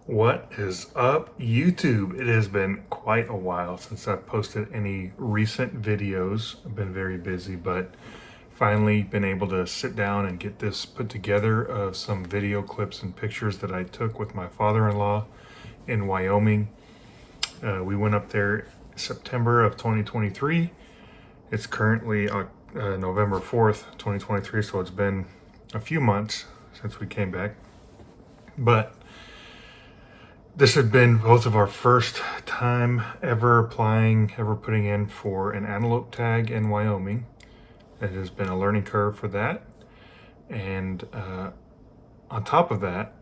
What is up, YouTube? It has been quite a while since I've posted any recent videos. I've been very busy, but finally been able to sit down and get this put together of some video clips and pictures that I took with my father-in-law in Wyoming. We went up there September of 2023. It's currently November 4th, 2023, so it's been a few months since we came back. But this had been both of our first time ever putting in for an antelope tag in Wyoming. It has been a learning curve for that. And on top of that,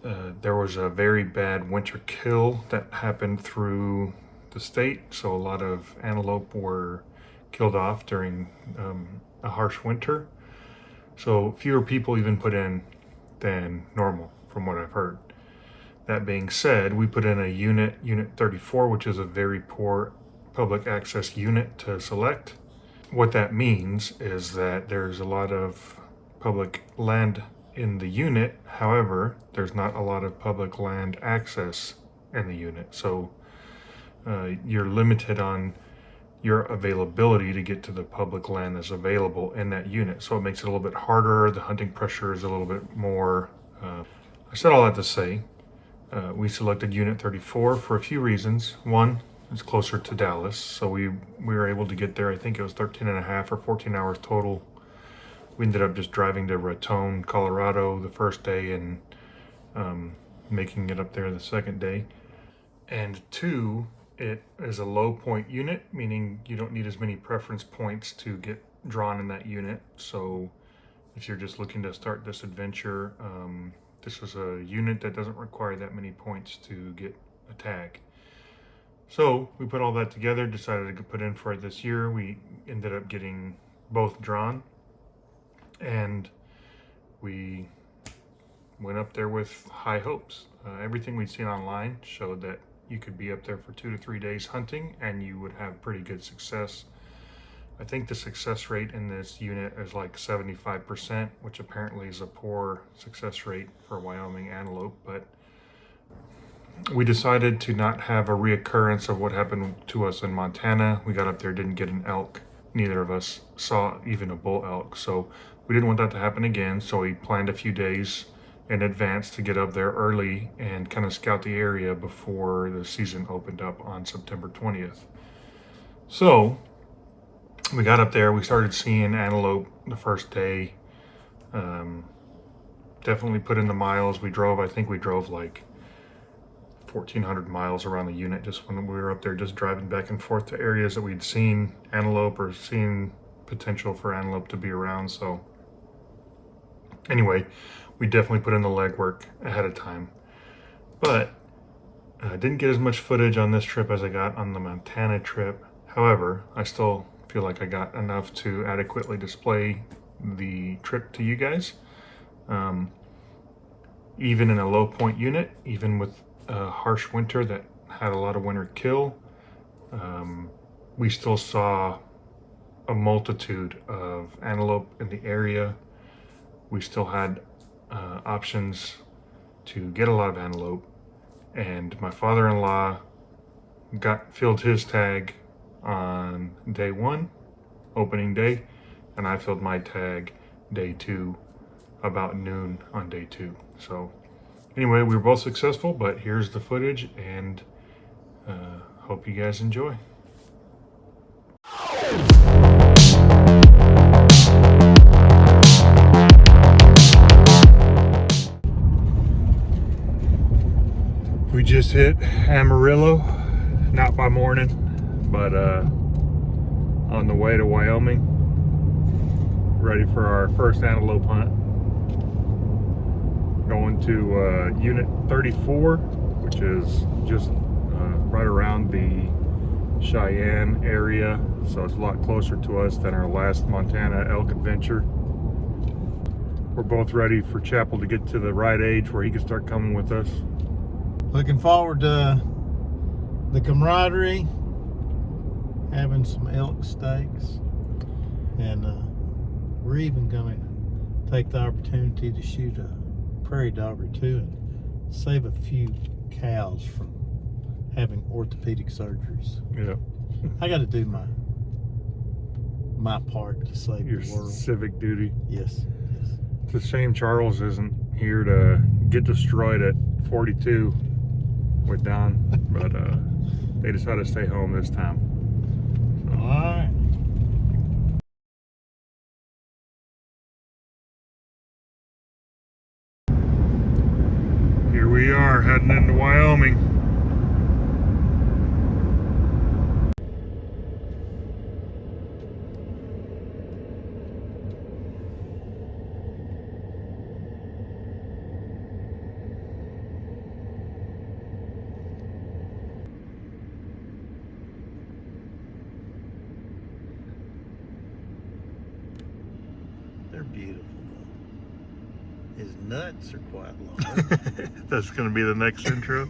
there was a very bad winter kill that happened through the state. So a lot of antelope were killed off during a harsh winter. So fewer people even put in than normal, from what I've heard. That being said, we put in a unit 34, which is a very poor public access unit to select. What that means is that there's a lot of public land in the unit. However, there's not a lot of public land access in the unit. So you're limited on your availability to get to the public land that's available in that unit. So it makes it a little bit harder. The hunting pressure is a little bit more. I said all that to say, we selected Unit 34 for a few reasons. One, it's closer to Dallas, so we were able to get there. I think it was 13 and a half or 14 hours total. We ended up just driving to Raton, Colorado the first day and making it up there the second day. And two, it is a low point unit, meaning you don't need as many preference points to get drawn in that unit. So if you're just looking to start this adventure, this was a unit that doesn't require that many points to get a tag. So we put all that together, decided to put in for it this year. We ended up getting both drawn, and we went up there with high hopes. Everything we'd seen online showed that you could be up there for 2 to 3 days hunting and you would have pretty good success. I think the success rate in this unit is like 75%, which apparently is a poor success rate for Wyoming antelope, but we decided to not have a reoccurrence of what happened to us in Montana. We got up there, didn't get an elk. Neither of us saw even a bull elk, so we didn't want that to happen again. So we planned a few days in advance to get up there early and kind of scout the area before the season opened up on September 20th. So we got up there, we started seeing antelope the first day. Definitely put in the miles. I think we drove like 1,400 miles around the unit just when we were up there, just driving back and forth to areas that we'd seen antelope or seen potential for antelope to be around. So anyway, we definitely put in the legwork ahead of time. But I didn't get as much footage on this trip as I got on the Montana trip. However, I still feel like I got enough to adequately display the trip to you guys. Even in a low point unit, even with a harsh winter that had a lot of winter kill, we still saw a multitude of antelope in the area. We still had options to get a lot of antelope, and my father-in-law filled his tag on day one, opening day, and I filled my tag day two, about noon on day two. So anyway, we were both successful, but here's the footage, and hope you guys enjoy. We just hit Amarillo, not by morning, but on the way to Wyoming, ready for our first antelope hunt. Going to Unit 34, which is just right around the Cheyenne area, so it's a lot closer to us than our last Montana elk adventure. We're both ready for Chapel to get to the right age where he can start coming with us. Looking forward to the camaraderie, having some elk steaks, and we're even going to take the opportunity to shoot a prairie dog or two and save a few cows from having orthopedic surgeries. Yeah. I got to do my part to save Your the world. civic duty. Yes. It's a shame Charles isn't here to get destroyed at 42 with Don, but they decided to stay home this time. So. All right. Here we are heading into Wyoming. They're beautiful though. His nuts are quite large. That's going to be the next intro.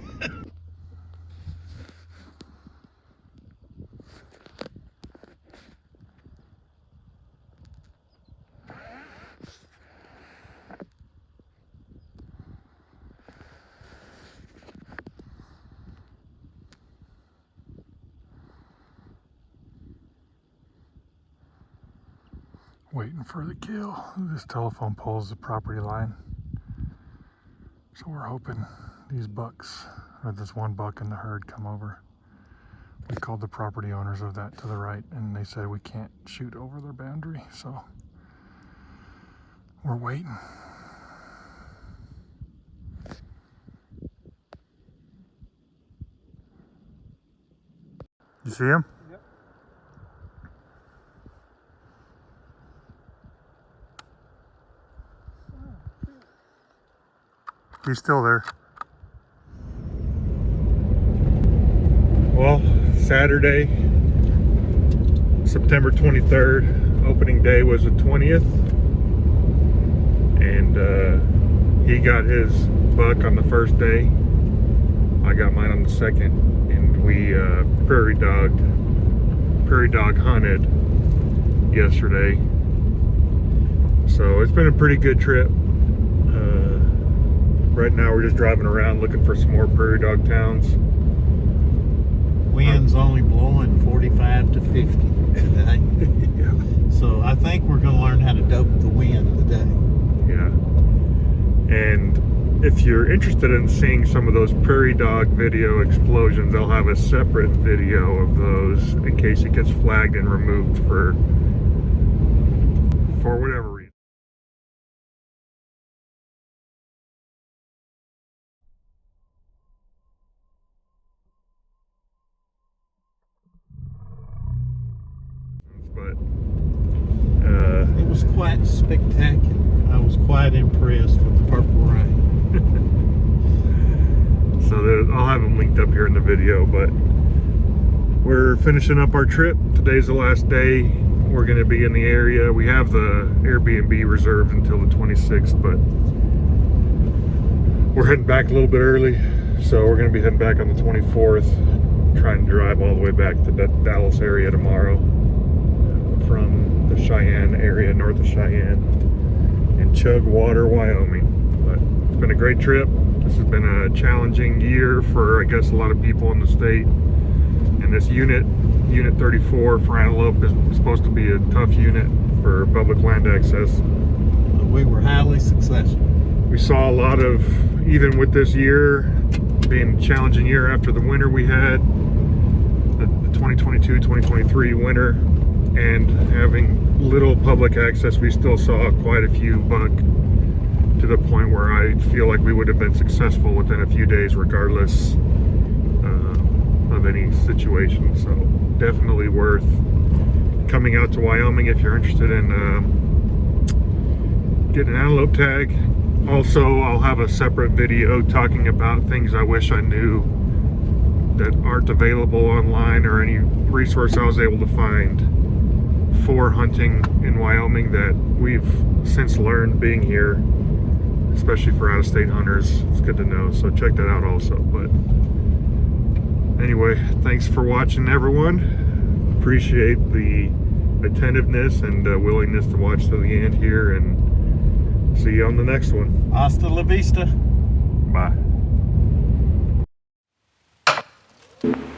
Waiting for the kill. This telephone pole is the property line. So we're hoping these bucks, or this one buck in the herd, come over. We called the property owners of that to the right and they said we can't shoot over their boundary, so we're waiting. You see him? Yep. He's still there. Well, Saturday, September 23rd, opening day was the 20th, and he got his buck on the first day. I got mine on the second, and we prairie dog hunted yesterday. So it's been a pretty good trip. Right now we're just driving around looking for some more prairie dog towns. Wind's only blowing 45 to 50 today. Yeah. So I think we're going to learn how to dope the wind today. Yeah. And if you're interested in seeing some of those prairie dog video explosions, I'll have a separate video of those in case it gets flagged and removed for whatever reason. But it was quite spectacular. I was quite impressed with the purple rain. So I'll have them linked up here in the video, but we're finishing up our trip. Today's the last day. We're going to be in the area. We have the Airbnb reserved until the 26th, but we're heading back a little bit early. So we're going to be heading back on the 24th, trying to drive all the way back to the Dallas area tomorrow from the Cheyenne area, north of Cheyenne, in Chugwater, Wyoming. But it's been a great trip. This has been a challenging year for, I guess, a lot of people in the state. And this unit 34 for Antelope is supposed to be a tough unit for public land access. But we were highly successful. We saw a lot of, even with this year being a challenging year after the winter we had, the 2022-2023 winter, and having little public access, we still saw quite a few buck, to the point where I feel like we would have been successful within a few days regardless of any situation. So definitely worth coming out to Wyoming if you're interested in getting an antelope tag. Also, I'll have a separate video talking about things I wish I knew that aren't available online, or any resource I was able to find for hunting in Wyoming that we've since learned being here, especially for out-of-state hunters. It's good to know, so check that out also. But anyway, thanks for watching, everyone. Appreciate the attentiveness and willingness to watch to the end here, and see you on the next one. Hasta la vista. Bye. Bye.